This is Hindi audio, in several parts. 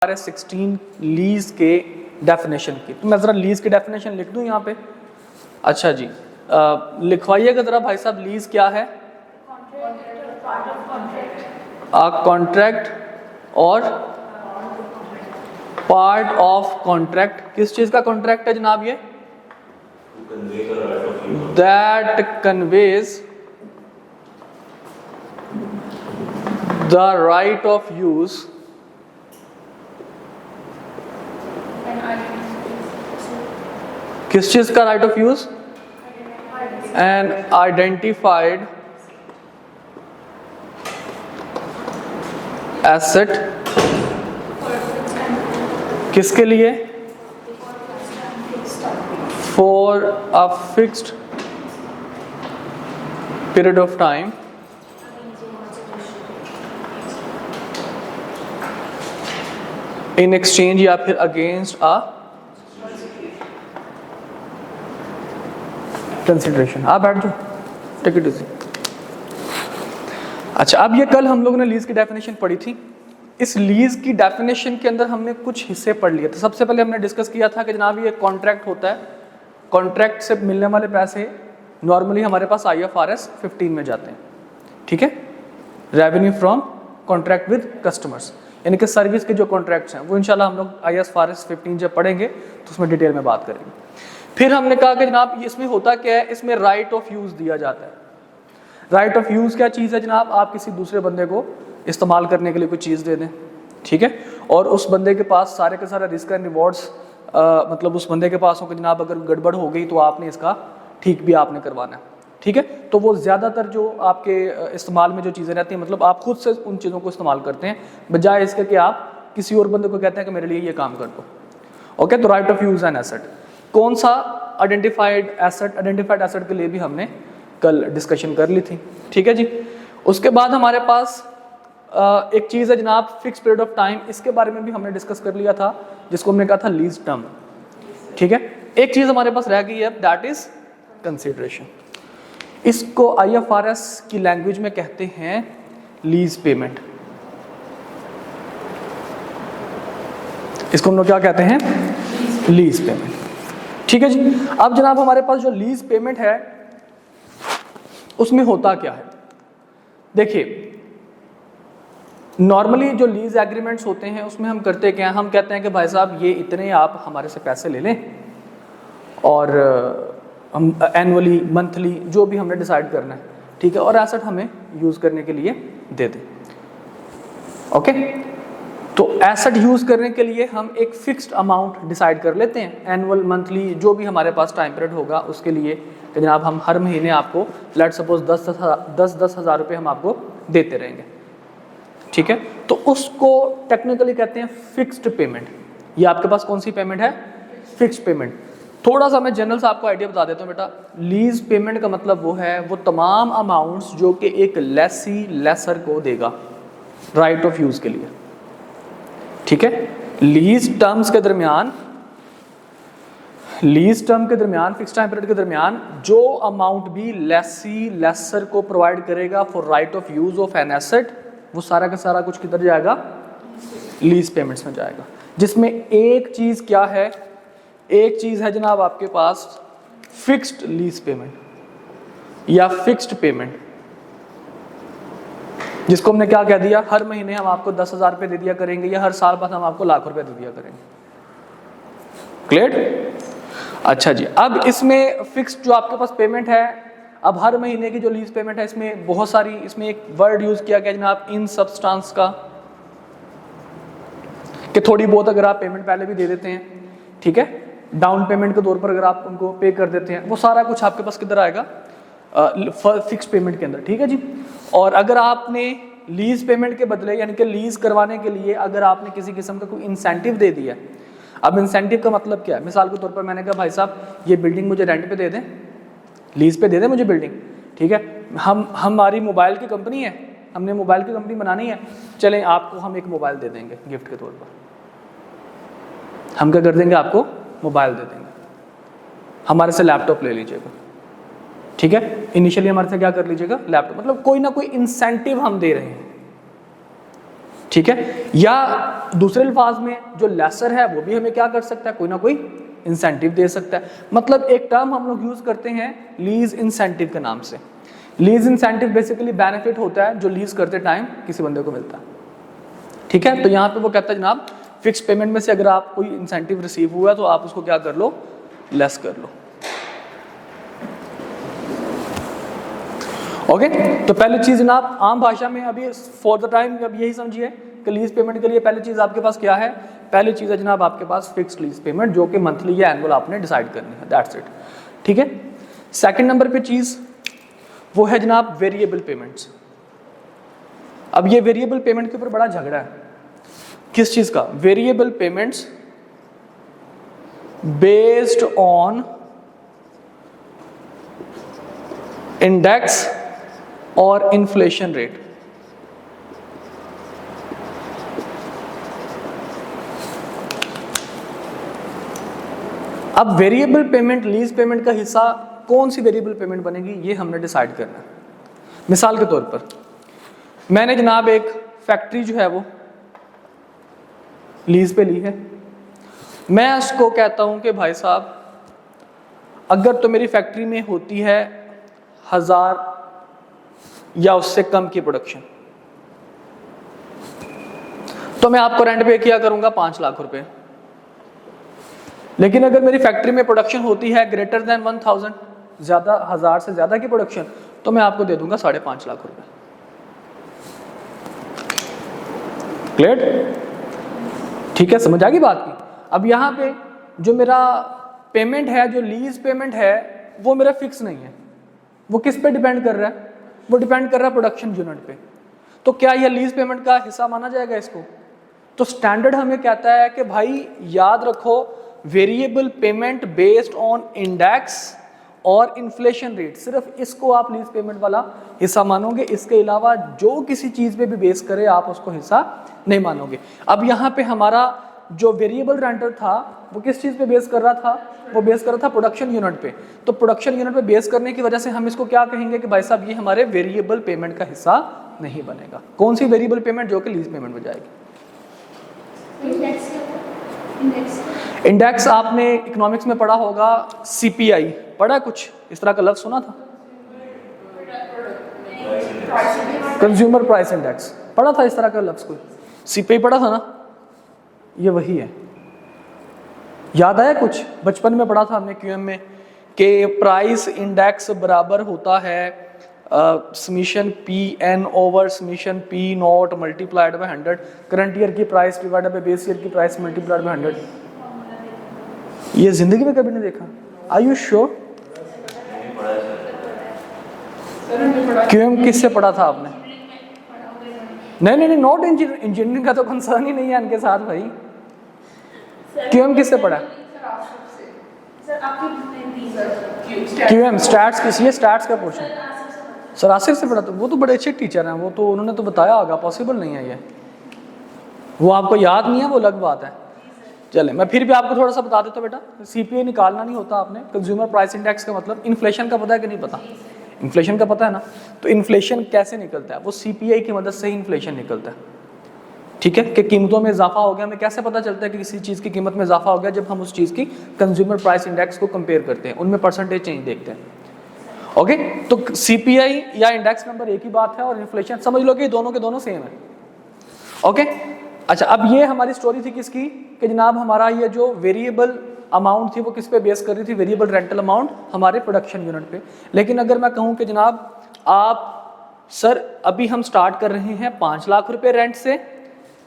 16 लीज के डेफिनेशन की। तो मैं ज़रा लीज की डेफिनेशन लिख दूं यहाँ पे। अच्छा जी, लिखवाइएगा ज़रा भाई साहब, लीज क्या है? कॉन्ट्रैक्ट और पार्ट ऑफ कॉन्ट्रैक्ट। किस चीज़ का कॉन्ट्रैक्ट है जनाब ये? That conveys the right of use किस चीज का right of use? An identified asset. किसके लिए? For a fixed period of time in exchange या फिर अगेंस्ट अ कंसिडरेशन। आप बैठ जाओ, टेक इट इजी। अच्छा, अब ये कल हम लोगों ने लीज की डेफिनेशन पढ़ी थी। इस लीज की डेफिनेशन के अंदर हमने कुछ हिस्से पढ़ लिए थे। सबसे पहले हमने डिस्कस किया था कि जनाब ये कॉन्ट्रैक्ट होता है, कॉन्ट्रैक्ट से मिलने वाले पैसे नॉर्मली हमारे पास IFRS 15 में जाते हैं, ठीक है, revenue from contract with customers, यानी कि सर्विस के जो कॉन्ट्रैक्ट्स हैं वो इंशाल्लाह हम लोग IFRS 15 जब पढ़ेंगे तो उसमें डिटेल में बात करेंगे। फिर हमने कहा कि जनाब इसमें होता क्या है, इसमें राइट ऑफ यूज दिया जाता है। राइट ऑफ यूज क्या चीज़ है जनाब? आप किसी दूसरे बंदे को इस्तेमाल करने के लिए कोई चीज़ दे दें, ठीक है, और उस बंदे के पास सारे के सारे रिस्क एंड रिवॉर्ड्स मतलब उस बंदे के पास हो कि जनाब अगर गड़बड़ हो गई तो आपने इसका ठीक भी आपने करवाना है, ठीक है। तो वो ज़्यादातर जो आपके इस्तेमाल में जो चीज़ें रहती हैं, मतलब आप खुद से उन चीज़ों को इस्तेमाल करते हैं बजाय इसके कि आप किसी और बंदे को कहते हैं कि मेरे लिए ये काम कर दो। ओके, तो right of use and asset कौन सा? Identified asset. आइडेंटिफाइड एसेट के लिए भी हमने कल डिस्कशन कर ली थी, ठीक है जी। उसके बाद हमारे पास एक चीज़ है जनाब फिक्स पीरियड ऑफ टाइम। इसके बारे में भी हमने डिस्कस कर लिया था, जिसको हमने कहा था लीज टर्म, ठीक है। एक चीज़ हमारे पास रह गई है, दैट इज कंसिडरेशन। इसको IFRS की लैंग्वेज में कहते हैं लीज पेमेंट। इसको हम लोग क्या कहते हैं? लीज पेमेंट, ठीक है जी। अब जनाब हमारे पास जो लीज पेमेंट है उसमें होता क्या है? देखिए, नॉर्मली जो लीज एग्रीमेंट्स होते हैं उसमें हम करते क्या हैं, हम कहते हैं कि भाई साहब ये इतने आप हमारे से पैसे ले लें और हम एनुअली मंथली जो भी हमने डिसाइड करना है, ठीक है, और एसेट हमें यूज़ करने के लिए दे दें। ओके, तो एसेट यूज़ करने के लिए हम एक फिक्स्ड अमाउंट डिसाइड कर लेते हैं, एनुअल मंथली जो भी हमारे पास टाइम पीरियड होगा उसके लिए कि जनाब हम हर महीने आपको लेट सपोज 10 हज़ार रुपये हम आपको देते रहेंगे, ठीक है। तो उसको टेक्निकली कहते हैं फिक्स्ड पेमेंट। ये आपके पास कौन सी पेमेंट है? Fixed payment. थोड़ा सा मैं जनरल से आपको आइडिया बता देता हूँ बेटा। लीज पेमेंट का मतलब वो है वो तमाम अमाउंट्स जो कि एक लेसी लेसर को देगा राइट ऑफ यूज के लिए, ठीक है। लीज टर्म्स के दरमियान, लीज टर्म के दरमियान, फिक्स टाइम पीरियड के दरमियान जो अमाउंट भी लेसी लेसर को प्रोवाइड करेगा for right of use of an asset, वो सारा का सारा कुछ किधर जाएगा? लीज पेमेंट्स में जाएगा। जिसमें एक चीज क्या है? एक चीज है जनाब आपके पास फिक्स्ड लीज पेमेंट या फिक्स्ड पेमेंट, जिसको हमने क्या कह दिया, हर महीने हम आपको 10 हज़ार रुपये दे दिया करेंगे या हर साल बाद हम आपको लाख रुपए दे दिया करेंगे। क्लियर? अच्छा जी, अब इसमें फिक्स्ड जो आपके पास पेमेंट है, अब हर महीने की जो लीज पेमेंट है इसमें बहुत सारी, इसमें एक वर्ड यूज किया गया जनाब इन सब्सटेंस का, कि थोड़ी बहुत अगर आप पेमेंट पहले भी दे देते हैं, ठीक है, डाउन पेमेंट के तौर पर अगर आप उनको पे कर देते हैं, वो सारा कुछ आपके पास किधर आएगा? फिक्स पेमेंट के अंदर, ठीक है जी। और अगर आपने लीज पेमेंट के बदले यानी कि लीज करवाने के लिए अगर आपने किसी किस्म का कोई इंसेंटिव दे दिया, अब इंसेंटिव का मतलब क्या है? मिसाल के तौर पर मैंने कहा भाई साहब ये बिल्डिंग मुझे रेंट पे दे दें, लीज पे दे दें मुझे बिल्डिंग, ठीक है, हमारी मोबाइल की कंपनी है, हमने मोबाइल की कंपनी बनानी है, चलें आपको हम एक मोबाइल दे देंगे गिफ्ट के तौर पर। हम क्या कर देंगे? आपको मोबाइल दे देंगे, हमारे से लैपटॉप ले लीजिएगा, ठीक है, इनिशियली हमारे से क्या कर लीजिएगा? लैपटॉप। मतलब कोई ना कोई इंसेंटिव हम दे रहे हैं, ठीक है। या दूसरे अल्फाज में जो लेसर है वो भी हमें क्या कर सकता है, कोई ना कोई इंसेंटिव दे सकता है। मतलब एक टर्म हम लोग यूज करते हैं लीज इंसेंटिव के नाम से। लीज इंसेंटिव बेसिकली बेनिफिट होता है जो लीज करते टाइम किसी बंदे को मिलता है, ठीक है। तो यहाँ पे वो कहता है जनाब फिक्स पेमेंट में से अगर आप कोई इंसेंटिव रिसीव हुआ तो आप उसको क्या कर लो, लेस कर लो। ओके तो पहली चीज जनाब आम भाषा में अभी फॉर द टाइम अब यही समझिए कि लीज पेमेंट के लिए पहली चीज आपके पास क्या है, पहली चीज है जनाब आपके पास फिक्स्ड लीज पेमेंट जो कि मंथली या एनुअल आपने डिसाइड करनी है, दैट्स इट, ठीक है। सेकंड नंबर पे चीज वो है जनाब वेरिएबल पेमेंट्स। अब ये वेरिएबल पेमेंट के ऊपर बड़ा झगड़ा है, किस चीज का, variable payments based on index और इन्फ्लेशन रेट। अब वेरिएबल पेमेंट लीज पेमेंट का हिस्सा कौन सी वेरिएबल पेमेंट बनेगी ये हमने डिसाइड करना है। मिसाल के तौर पर मैंने जनाब एक फैक्ट्री जो है वो लीज पे ली है, मैं उसको कहता हूं कि भाई साहब अगर तो मेरी फैक्ट्री में होती है 1000 या उससे कम की प्रोडक्शन तो मैं आपको रेंट पे किया करूंगा 5 लाख रुपए। लेकिन अगर मेरी फैक्ट्री में प्रोडक्शन होती है ग्रेटर देन 1000, ज्यादा 1000 से ज्यादा की प्रोडक्शन, तो मैं आपको दे दूंगा 5.5 लाख रुपए। क्लियर, ठीक है, समझ आ गई बात की। अब यहाँ पे जो मेरा पेमेंट है, जो लीज पेमेंट है, वो मेरा फिक्स नहीं है, वो किस पे डिपेंड कर रहा है, वो डिपेंड कर रहा है प्रोडक्शन यूनिट पे। तो क्या यह लीज पेमेंट का हिस्सा माना जाएगा इसको? तो स्टैंडर्ड हमें कहता है कि भाई याद रखो variable payment based on index और इन्फ्लेशन रेट, सिर्फ इसको आप लीज पेमेंट वाला हिस्सा मानोगे, इसके अलावा जो किसी चीज पे भी बेस करे आप उसको हिस्सा नहीं मानोगे। अब यहाँ पे हमारा जो वेरिएबल रेंटल था वो किस चीज पे बेस कर रहा था, वो बेस कर रहा था प्रोडक्शन यूनिट पे। तो प्रोडक्शन यूनिट पे बेस करने की वजह से हम इसको क्या कहेंगे कि भाई साहब ये हमारे वेरिएबल पेमेंट का हिस्सा नहीं बनेगा। कौन सी वेरिएबल पेमेंट? जो कि लीज पेमेंट में जाएगी। इंडेक्स आपने इकोनॉमिक्स में पढ़ा होगा, सीपीआई पढ़ा, कुछ इस तरह का लफ्ज सुना था, कंज्यूमर प्राइस इंडेक्स पढ़ा था, इस तरह का लफ्ज कोई सीपीआई पढ़ा था ना, ये वही है। याद आया कुछ? बचपन में पढ़ा था हमने क्यूएम में कि प्राइस इंडेक्स बराबर होता है summation P N over summation P naught multiplied by 100, current year की price divided by base year की प्राइस मल्टीप्लाइड बाय 100। ये जिंदगी में कभी नहीं देखा? Are you sure? क्यूएम किससे पढ़ा था आपने? नहीं, नॉट इंजीनियरिंग का तो कंसर्न ही नहीं है इनके साथ भाई। क्यूएम किससे पढ़ा? क्यूएम स्टैट्स किसी है, स्टैट्स का पोर्शन सर आसिफ से पढ़ा। तो वो तो बड़े अच्छे टीचर हैं, वो तो उन्होंने तो बताया होगा, पॉसिबल नहीं है ये, वो आपको याद नहीं है वो अलग बात है। चले मैं फिर भी आपको थोड़ा सा बता देता हूँ बेटा, सीपीआई निकालना नहीं होता आपने, कंज्यूमर प्राइस इंडेक्स का मतलब इन्फ्लेशन का पता है कि नहीं पता? इन्फ्लेशन का पता है ना। तो इन्फ्लेशन कैसे निकलता है? वो सीपीआई की मदद से ही इन्फ्लेशन निकलता है, ठीक है। कि कीमतों में इजाफा हो गया, हमें कैसे पता चलता है कि किसी चीज़ की कीमत में इजाफा हो गया? जब हम उस चीज़ की कंज्यूमर प्राइस इंडेक्स को कंपेयर करते हैं, उनमें परसेंटेज चेंज देखते हैं। ओके तो सीपीआई या इंडेक्स नंबर एक ही बात है, और इन्फ्लेशन समझ लो कि दोनों के दोनों सेम है। ओके अच्छा, अब ये हमारी स्टोरी थी किसकी, कि जनाब हमारा ये जो वेरिएबल अमाउंट थी वो किस पे बेस कर रही थी? वेरिएबल रेंटल अमाउंट हमारे प्रोडक्शन यूनिट पे। लेकिन अगर मैं कहूँ कि जनाब आप सर अभी हम स्टार्ट कर रहे हैं 5 लाख रुपए रेंट से,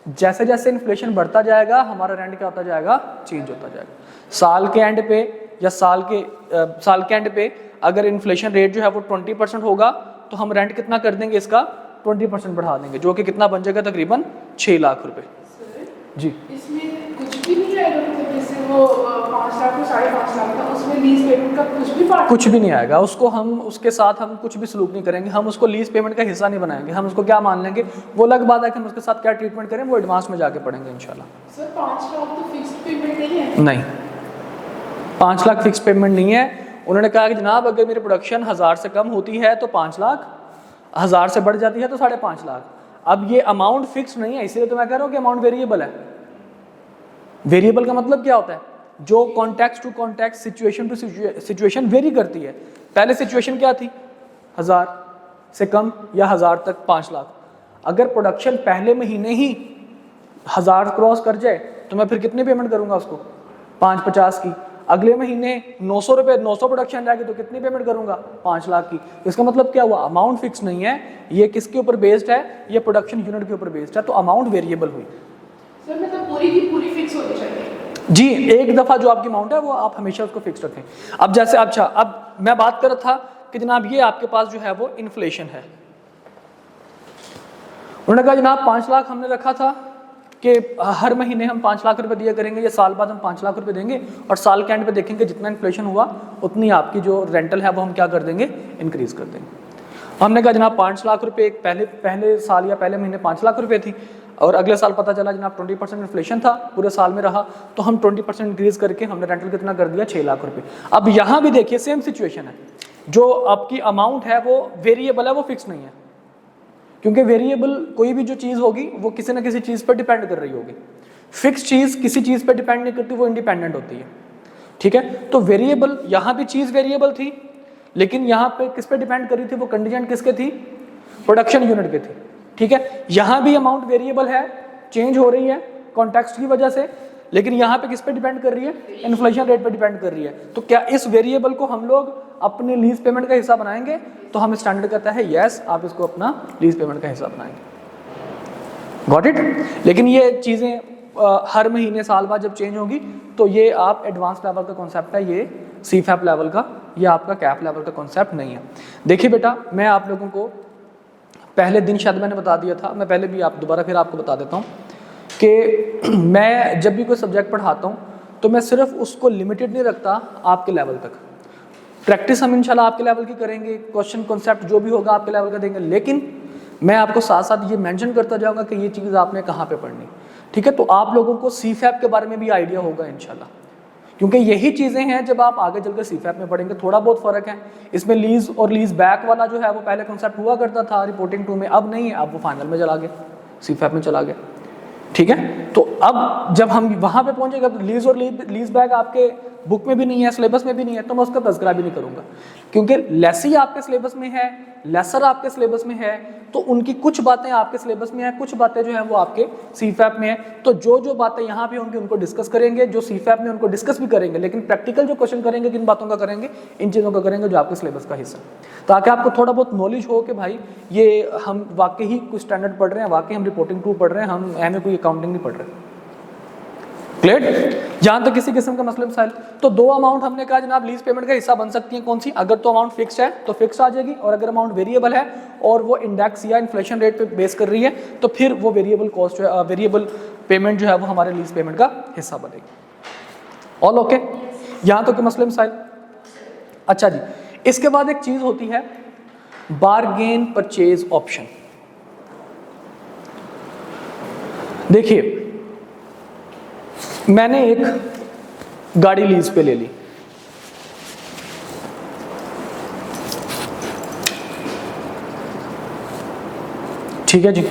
जैसे जैसे इन्फ्लेशन बढ़ता जाएगा हमारा रेंट क्या होता जाएगा? चेंज होता जाएगा। साल के एंड पे या साल के एंड पे अगर इन्फ्लेशन रेट जो है वो 20% होगा तो हम रेंट कितना कर देंगे? इसका 20% बढ़ा देंगे, जो कि कितना बन जाएगा? तकरीबन 6 लाख रुपए। जी इसमें कुछ भी नहीं आएगा, मतलब जैसे वो 5 लाख को 5.5 लाख था, उसमें लीज पेमेंट का कुछ भी नहीं आएगा। उसको हम उसके साथ हम कुछ भी सलूक नहीं करेंगे, हम उसको लीज पेमेंट का हिस्सा नहीं बनाएंगे, हम उसको क्या मान लेंगे? वो अलग बात है कि हम उसके साथ क्या ट्रीटमेंट करें, वो एडवांस में जाके पढ़ेंगे इंशाल्लाह। सर 5 लाख तो फिक्स्ड पेमेंट नहीं है? नहीं, 5 लाख फिक्स पेमेंट नहीं है। उन्होंने कहा कि जनाब अगर मेरी प्रोडक्शन 1000 से कम होती है तो 5 लाख, 1000 से बढ़ जाती है तो 5.5 लाख, अब ये अमाउंट फिक्स नहीं है, इसीलिए तो मैं कह रहा हूँ कि अमाउंट वेरिएबल है। वेरिएबल का मतलब क्या होता है, जो context to context, situation to situation vary करती है। पहले सिचुएशन क्या थी, 1000 से कम या 1000 तक 5 लाख। अगर प्रोडक्शन पहले महीने ही 1000 क्रॉस कर जाए तो मैं फिर कितनी पेमेंट करूंगा उसको, 550 की। अगले महीने 900 रुपये, 900 प्रोडक्शन जाएगी तो कितनी पेमेंट करूंगा, 5 लाख की। तो इसका मतलब क्या हुआ, अमाउंट फिक्स नहीं है, ये किसके ऊपर बेस्ड है, ये प्रोडक्शन यूनिट के ऊपर बेस्ड है, तो अमाउंट वेरिएबल हुई। सर मतलब पूरी की पूरी फिक्स होनी चाहिए जी, एक दफा जो आपकी अमाउंट है वो आप हमेशा उसको फिक्स रखें। अब जैसे अच्छा, अब मैं बात कर रहा था कि जनाब ये आपके पास जो है वो इन्फ्लेशन है। उन्होंने कहा जनाब 5 लाख हमने रखा था कि हर महीने हम 5 लाख रुपए दिया करेंगे, या साल बाद हम 5 लाख रुपए देंगे, और साल के एंड पे देखेंगे जितना इन्फ्लेशन हुआ उतनी आपकी जो रेंटल है वो हम क्या कर देंगे, इंक्रीज कर देंगे। हमने कहा जनाब 5 लाख रुपए पहले साल या पहले महीने 5 लाख रुपए थी, और अगले साल पता चला जनाब 20% इन्फ्लेशन था पूरे साल में रहा, तो हम 20% इंक्रीज करके हमने रेंटल कितना कर दिया, 6 लाख रुपए। अब यहाँ भी देखिए सेम सिचुएशन है, जो आपकी अमाउंट है वो वेरिएबल है, वो फिक्स नहीं है, क्योंकि वेरिएबल कोई भी जो चीज़ होगी वो किसी ना किसी चीज़ पर डिपेंड कर रही होगी। फिक्स चीज़ किसी चीज़ पर डिपेंड नहीं करती, वो इंडिपेंडेंट होती है। ठीक है, तो वेरिएबल, यहाँ भी चीज़ वेरिएबल थी, लेकिन यहाँ पे किस पे डिपेंड कर रही थी, वो कंडीशन किसके थी, प्रोडक्शन यूनिट के थी। ठीक है, यहाँ भी अमाउंट वेरिएबल है, चेंज हो रही है कॉन्टेक्स्ट की वजह से, लेकिन यहाँ पे किस पे डिपेंड कर रही है, इन्फ्लेशन रेट पे डिपेंड कर रही है। तो क्या इस वेरिएबल को हम लोग अपने लीज पेमेंट का हिस्सा बनाएंगे, तो हमें स्टैंडर्ड कहता है यस, आप इसको अपना लीज पेमेंट का हिस्सा बनाएंगे। Got it. लेकिन ये चीज़ें हर महीने साल बाद जब चेंज होगी, तो ये आप एडवांस लेवल का कॉन्सेप्ट है, ये सीफैप लेवल का, ये आपका कैप लेवल का कॉन्सेप्ट नहीं है। देखिए बेटा, मैं आप लोगों को पहले दिन शायद मैंने बता दिया था, मैं पहले भी आप दोबारा फिर आपको बता देता हूँ कि मैं जब भी कोई सब्जेक्ट पढ़ाता हूँ तो मैं सिर्फ उसको लिमिटेड नहीं रखता आपके लेवल तक। प्रैक्टिस हम इंशाल्लाह आपके लेवल की करेंगे, क्वेश्चन कॉन्सेप्ट जो भी होगा आपके लेवल का देंगे, लेकिन मैं आपको साथ साथ ये मेंशन करता जाऊँगा कि ये चीज़ आपने कहाँ पे पढ़नी। ठीक है, तो आप लोगों को सीफैप के बारे में भी आइडिया होगा इंशाल्लाह, क्योंकि यही चीज़ें हैं जब आप आगे चलकर सीफैप में पढ़ेंगे। थोड़ा बहुत फ़र्क है इसमें, लीज और लीज बैक वाला जो है वो पहले कॉन्सेप्ट हुआ करता था रिपोर्टिंग 2 में, अब नहीं है, अब वो फाइनल में चला गया, सीफैप में चला गया। ठीक है, तो अब जब हम वहाँ पे पहुँचेगा तो लीज और लीज बैक आपके बुक में भी नहीं है, सिलेबस में भी नहीं है, तो मैं उसका तज़किरा भी नहीं करूँगा, क्योंकि लेसी आपके सिलेबस में है, लेसर आपके सिलेबस में है, तो उनकी कुछ बातें आपके सिलेबस में है, कुछ बातें जो है वो आपके सीफैप में है। तो जो बातें यहाँ पे होंगी उनको डिस्कस करेंगे, जो सीफैप में उनको डिस्कस भी करेंगे, लेकिन प्रैक्टिकल जो क्वेश्चन करेंगे किन बातों का करेंगे, इन चीज़ों का करेंगे जो आपके सिलेबस का हिस्सा, ताकि आपको थोड़ा बहुत नॉलेज हो कि भाई ये हम वाकई ही कुछ स्टैंडर्ड पढ़ रहे हैं, वाकई हम रिपोर्टिंग 2 पढ़ रहे हैं, हम हमें कोई अकाउंटिंग नहीं पढ़ रहे। क्लियर? जहाँ तक किसी किस्म का मसला मसाइल, तो 2 अमाउंट हमने कहा जनाब लीज पेमेंट का हिस्सा बन सकती हैं, कौन सी, अगर तो अमाउंट फिक्स है तो फिक्स आ जाएगी, और अगर अमाउंट वेरिएबल है और वो इंडेक्स या इन्फ्लेशन रेट पे बेस कर रही है, तो फिर वो वेरिएबल कॉस्ट जो है, वेरिएबल पेमेंट जो है वो हमारे लीज पेमेंट का हिस्सा बनेगी। All okay? यहाँ तक के मसले मसाइल। अच्छा जी, इसके बाद एक चीज़ होती है बारगेन परचेज ऑप्शन। देखिए, मैंने एक गाड़ी लीज पे ले ली, ठीक है जी।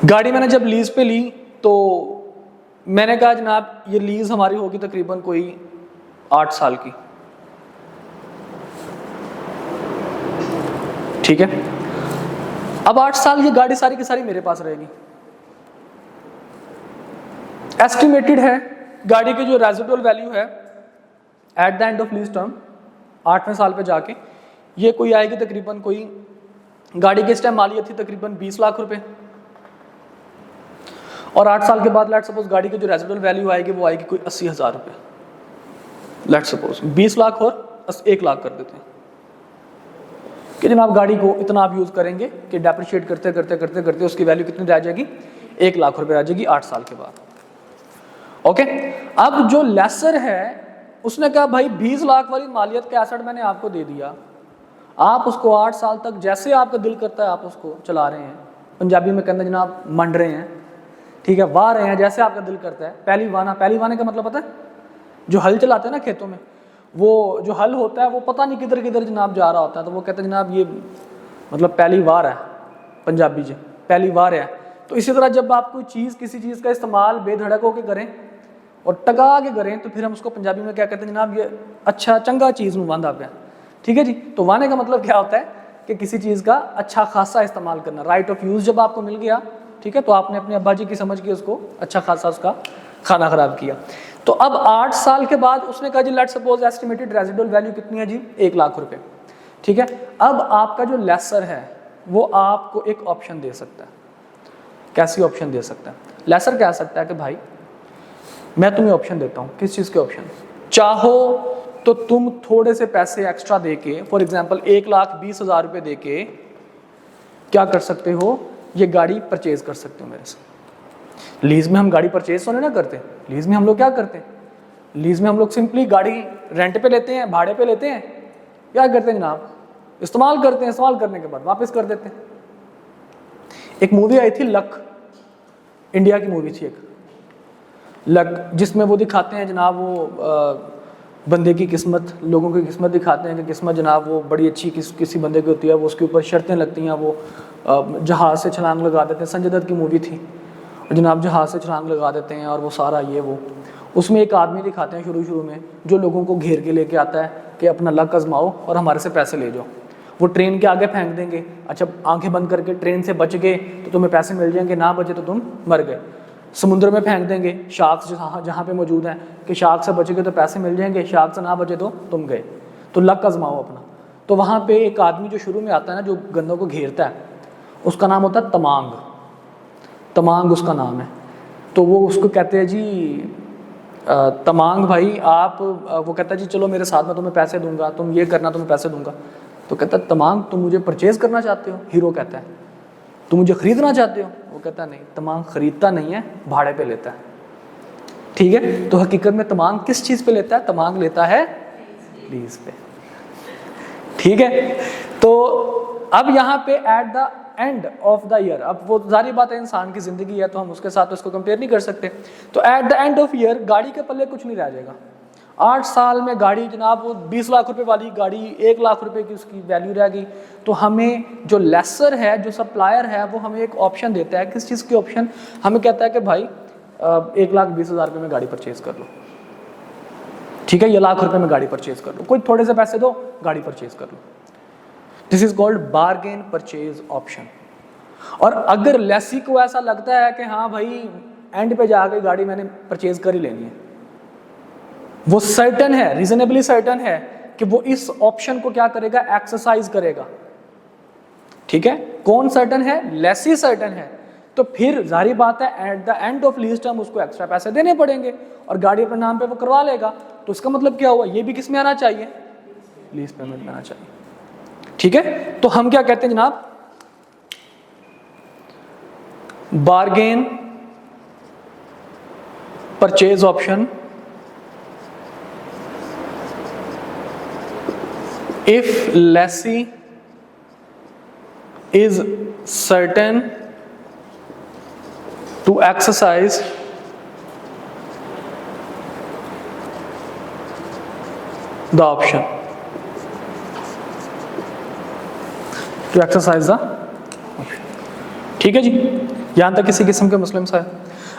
गाड़ी मैंने जब लीज पे ली तो मैंने कहा जनाब ये लीज हमारी होगी तकरीबन कोई 8 साल की, ठीक है। अब 8 साल ये गाड़ी सारी की सारी मेरे पास रहेगी। एस्टिमेटेड है गाड़ी की जो रेजिडुअल वैल्यू है at the end of lease term 8वें साल पे जाके ये कोई आएगी तकरीबन, कोई गाड़ी के इस टाइम मालियत थी तकरीबन 20 लाख रुपए, और 8 साल के बाद लेट सपोज गाड़ी की जो रेजिडुअल वैल्यू आएगी वो आएगी कोई 80,000 रुपये। लेट सपोज 20 लाख और 1 लाख कर देते हैं कि जनाब गाड़ी को इतना आप यूज़ करेंगे कि डेप्रिशिएट करते करते करते करते उसकी वैल्यू कितनी रह जाएगी, 1 लाख रुपए आ जाएगी 8 साल के बाद। ओके, अब जो लेसर है उसने कहा भाई 20 लाख वाली मालियत का एसेट मैंने आपको दे दिया, आप उसको 8 साल तक जैसे आपका दिल करता है आप उसको चला रहे हैं, पंजाबी में कहते हैं जनाब मंड रहे हैं, ठीक है, वाह रहे हैं जैसे आपका दिल करता है। पहली वाने का मतलब पता है, जो हल चलाते हैं ना खेतों में, वो जो हल होता है वो पता नहीं किधर किधर जनाब जा रहा होता है, तो वो कहते हैं जनाब ये मतलब पहली वार है, पंजाबी जी पहली बार है। तो इसी तरह जब आप कोई चीज़ किसी चीज़ का इस्तेमाल बेधड़क होकर करें और टका के करें तो फिर हम उसको पंजाबी में क्या कहते हैं जनाब, ये अच्छा चंगा चीज़ में वांदा पे। ठीक है जी। तो वाने का मतलब क्या होता है कि किसी चीज़ का अच्छा खासा इस्तेमाल करना, राइट ऑफ यूज़ जब आपको मिल गया, ठीक है, तो आपने अपने अब्बा जी की समझ के उसको अच्छा खासा उसका खाना खराब किया। तो अब 8 साल के बाद उसने कहा जी let's suppose estimated residual value कितनी है जी, 1 लाख रुपए। ठीक है, अब आपका जो लेसर है वो आपको एक ऑप्शन दे सकता है। कैसी ऑप्शन दे सकता है? लेसर कह सकता है कि भाई मैं तुम्हें ऑप्शन देता हूँ। किस चीज़ के ऑप्शन? चाहो तो तुम थोड़े से पैसे एक्स्ट्रा देके, फॉर एग्जाम्पल 1,20,000 रुपये देके क्या कर सकते हो, ये गाड़ी परचेज कर सकते हो मेरे से। लीज में हम गाड़ी परचेज होने ना करते, लीज में हम लोग क्या करते हैं, लीज में हम लोग सिंपली गाड़ी रेंट पे लेते हैं, भाड़े पे लेते हैं, क्या करते हैं जनाब, इस्तेमाल करते हैं, इस्तेमाल करने के बाद वापस कर देते हैं। एक मूवी आई थी लक, इंडिया की मूवी थी एक लक, जिसमें वो दिखाते हैं जनाब वो बंदे की किस्मत, लोगों की किस्मत दिखाते हैं कि किस्मत जनाब वो बड़ी अच्छी किसी बंदे की होती है, वो उसके ऊपर शर्तें लगती हैं, वो जहाज़ से छलांग लगा देते हैं। संजय दत्त की मूवी थी, और जनाब जहाज़ से छलांग लगा देते हैं और वो सारा ये वो। उसमें एक आदमी दिखाते हैं शुरू में जो लोगों को घेर के लेके आता है कि अपना लक आजमाओ और हमारे से पैसे ले जाओ। वो ट्रेन के आगे फेंक देंगे, अच्छा आंखें बंद करके ट्रेन से बच गए तो तुम्हें पैसे मिल जाएंगे, ना बचे तो तुम मर गए। समुद्र में फेंक देंगे, शार्क्स जहाँ पे मौजूद हैं कि शार्क से बच गए तो पैसे मिल जाएंगे, शार्क से ना बचे तो तुम गए, तो लक आजमाओ अपना। तो वहाँ पे एक आदमी जो शुरू में आता है ना, जो गंदों को घेरता है, उसका नाम होता है तमांग, तमांग उसका नाम है। तो वो उसको कहते हैं जी तमांग भाई आप, वो कहता है जी चलो मेरे साथ में तुम्हें पैसे दूंगा, तुम ये करना तुम्हें पैसे दूंगा। तो कहता है तमांग तुम मुझे परचेज करना चाहते हो? हीरो कहता है तुम मुझे खरीदना चाहते हो? वो कहता है नहीं, तमांग खरीदता नहीं है, भाड़े पे लेता है। ठीक है, तो हकीकत में तमांग किस चीज़ पे लेता है? तमांग लेता है लीज पे। ठीक है, तो अब यहाँ पे eight the end of the year, अब वो जारी बात है इंसान की ज़िंदगी है तो हम उसके साथ उसको कंपेयर नहीं कर सकते। तो eight the end of year गाड़ी के पल्ले कुछ नहीं रह जाएगा। 8 साल में गाड़ी जनाब वो 20 लाख रुपए वाली गाड़ी 1 लाख रुपए की उसकी वैल्यू रह गई। तो हमें जो लेसर है, जो सप्लायर है, वो हमें एक ऑप्शन देता है। किस चीज़ की ऑप्शन? हमें कहता है कि भाई 1,20,000 रुपये में गाड़ी परचेज कर लो। ठीक है, ये लाख रुपए में गाड़ी परचेज कर लो, कोई थोड़े से पैसे दो, गाड़ी परचेज कर लो। This is called bargain purchase option. और अगर लेसी को ऐसा लगता है कि हाँ भाई एंड पे जाके गाड़ी मैंने परचेज कर ही लेनी है, वो सर्टन है, रीजनेबली सर्टन है कि वो इस ऑप्शन को क्या करेगा, एक्सरसाइज करेगा। ठीक है, कौन सर्टन है? लेसी सर्टन है। तो फिर जारी बात है at the end of lease term उसको एक्स्ट्रा पैसे देने पड़ेंगे और गाड़ी अपने नाम पे वो करवा लेगा। तो इसका मतलब क्या हुआ, ये भी किस में आना चाहिए? लीज पेमेंट में आना चाहिए। ठीक है, तो हम क्या कहते हैं जनाब, bargain purchase option if lessee is certain to exercise the option, to exercise the option। ठीक है जी, यहां तक किसी किस्म के मुस्लिम है।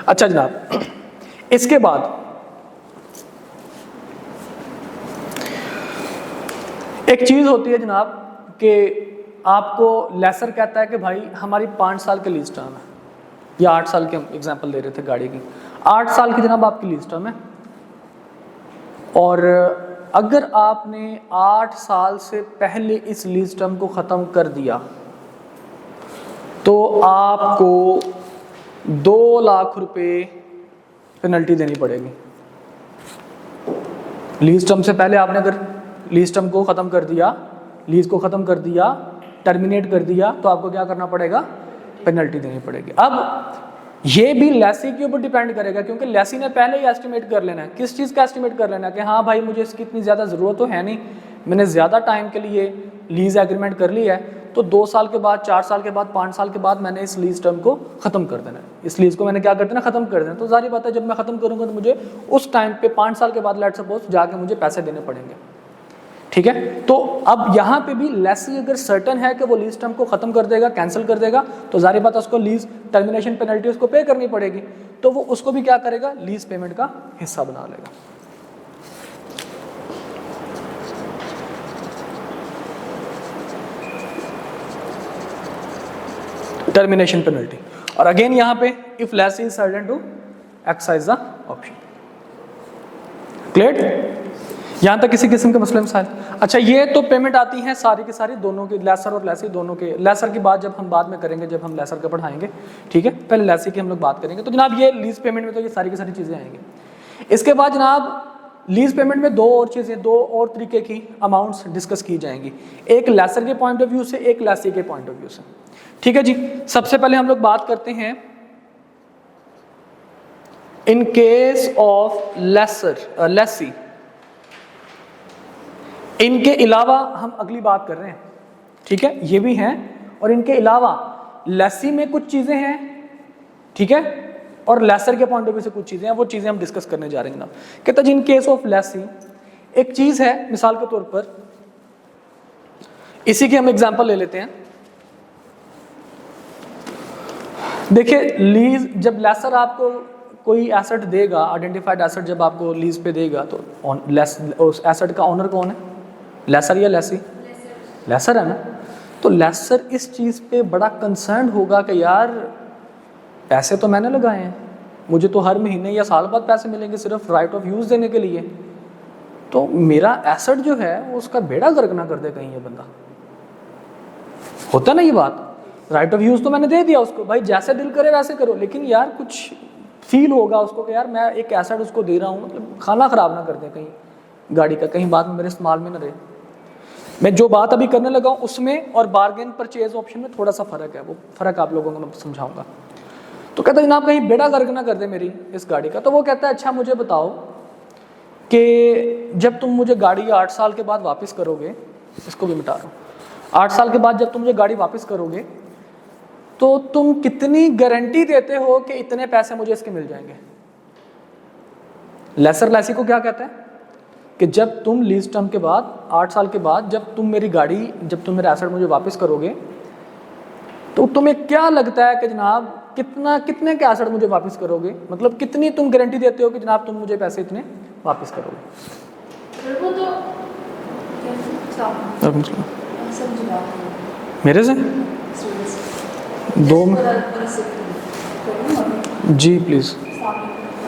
अच्छा जनाब, इसके बाद एक चीज़ होती है जनाब कि आपको लेसर कहता है कि भाई हमारी 5 साल की लीज टर्म है, या 8 साल की, हम एग्जांपल दे रहे थे गाड़ी की, 8 साल की जनाब आपकी लीज टर्म है। और अगर आपने 8 साल से पहले इस लीज टर्म को ख़त्म कर दिया तो आपको 2 लाख रुपए पेनल्टी देनी पड़ेगी। लीज टर्म से पहले आपने अगर लीज टर्म को ख़त्म कर दिया, लीज को ख़त्म कर दिया, टर्मिनेट कर दिया, तो आपको क्या करना पड़ेगा? पेनल्टी देनी पड़ेगी। अब ये भी लेसी के ऊपर डिपेंड करेगा, क्योंकि लेसी ने पहले ही एस्टिमेट कर लेना है। किस चीज़ का एस्टिमेट कर लेना है कि हाँ भाई मुझे इसकी इतनी ज़्यादा ज़रूरत तो है नहीं, मैंने ज़्यादा टाइम के लिए लीज एग्रीमेंट कर ली है, तो 2 साल के बाद, 4 साल के बाद, 5 साल के बाद मैंने इस लीज टर्म को ख़त्म कर देना है। इस लीज को मैंने क्या कर देना? ख़त्म कर देना। तो जारी बात है जब मैं ख़त्म करूँगा तो मुझे उस टाइम पे 5 साल के बाद लेट सपोज जाके मुझे पैसे देने पड़ेंगे। ठीक है। तो अब यहाँ पे भी लेसी अगर सर्टन है कि वो लीज टर्म को खत्म कर देगा, कैंसिल कर देगा, तो जाहिर बात है उसको लीज टर्मिनेशन पेनल्टी उसको पे करनी पड़ेगी, तो वो उसको भी क्या करेगा, लीज पेमेंट का हिस्सा बना लेगा। Termination penalty. और अगेन यहाँ पे if lessee is certain to exercise the option. Clear? यहाँ तक किसी किस्म के मसले मसाइल? अच्छा, ये तो पेमेंट आती है सारी की सारी दोनों की, लेसर और लेसी दोनों के। लेसर की बात जब हम बाद में करेंगे, जब हम लेसर का पढ़ाएंगे, ठीक है, पहले लेसी की हम लोग बात करेंगे। तो जनाब ये लीज पेमेंट में तो ये सारी की सारी चीज़ें आएंगी। इसके बाद जनाब लीज पेमेंट में दो और चीज़ें, दो और तरीके की अमाउंट्स डिस्कस की जाएंगी, एक लेसर के पॉइंट ऑफ व्यू से, एक लेसी के पॉइंट ऑफ व्यू से। ठीक है जी। सबसे पहले हम लोग बात करते हैं in case of lessor lessee. इनके अलावा हम अगली बात कर रहे हैं, ठीक है, ये भी हैं, और इनके अलावा लेसी में कुछ चीजें हैं, ठीक है, और लेसर के पॉइंट ऑफ व्यू से कुछ चीजें हैं, वो चीजें हम डिस्कस करने जा रहे हैं जनाब। कहता जी इन केस ऑफ लेसी एक चीज है, मिसाल के तौर पर इसी की हम एग्जांपल ले लेते हैं। देखिए लीज, जब लेसर आपको कोई एसेट देगा, आइडेंटिफाइड एसेट जब आपको लीज पे देगा, तो उस एसेट का ओनर कौन है, लेसर या लेसी? लेसर है ना। तो लेसर इस चीज़ पे बड़ा कंसर्न होगा कि यार पैसे तो मैंने लगाए हैं, मुझे तो हर महीने या साल बाद पैसे मिलेंगे सिर्फ राइट ऑफ यूज़ देने के लिए, तो मेरा एसेट जो है वो उसका बेड़ा गर्क ना कर दे कहीं ये बंदा। होता ना ये बात, राइट ऑफ यूज़ तो मैंने दे दिया उसको, भाई जैसे दिल करे वैसे करो, लेकिन यार कुछ फील होगा उसको कि यार मैं एक एसेट उसको दे रहा हूँ, मतलब खाना ख़राब ना कर दे कहीं गाड़ी का, कहीं बाद में मेरे इस्तेमाल में ना रहे। मैं जो बात अभी करने लगा हूँ उसमें और बार्गेन परचेज ऑप्शन में थोड़ा सा फ़र्क है, वो फ़र्क आप लोगों को मैं समझाऊंगा। तो कहता है जनाब कहीं बेड़ा गर्क ना कर दे मेरी इस गाड़ी का। तो वो कहता है अच्छा मुझे बताओ कि जब तुम मुझे गाड़ी 8 साल के बाद वापस करोगे, इसको भी मिटा रहा हूँ, 8 साल के बाद जब तुम मुझे गाड़ी वापस करोगे तो तुम कितनी गारंटी देते हो कि इतने पैसे मुझे इसके मिल जाएंगे? लेसर लेसी को क्या कहता है कि जब तुम लीज टर्म के बाद 8 साल के बाद जब तुम मेरी गाड़ी, जब तुम मेरा एसेट मुझे वापस करोगे, तो तुम्हें क्या लगता है कि जनाब कितने के एसेट मुझे वापस करोगे, मतलब कितनी तुम गारंटी देते हो कि जनाब तुम मुझे पैसे इतने वापस करोगे? वो तो मेरे से दो जी प्लीज़।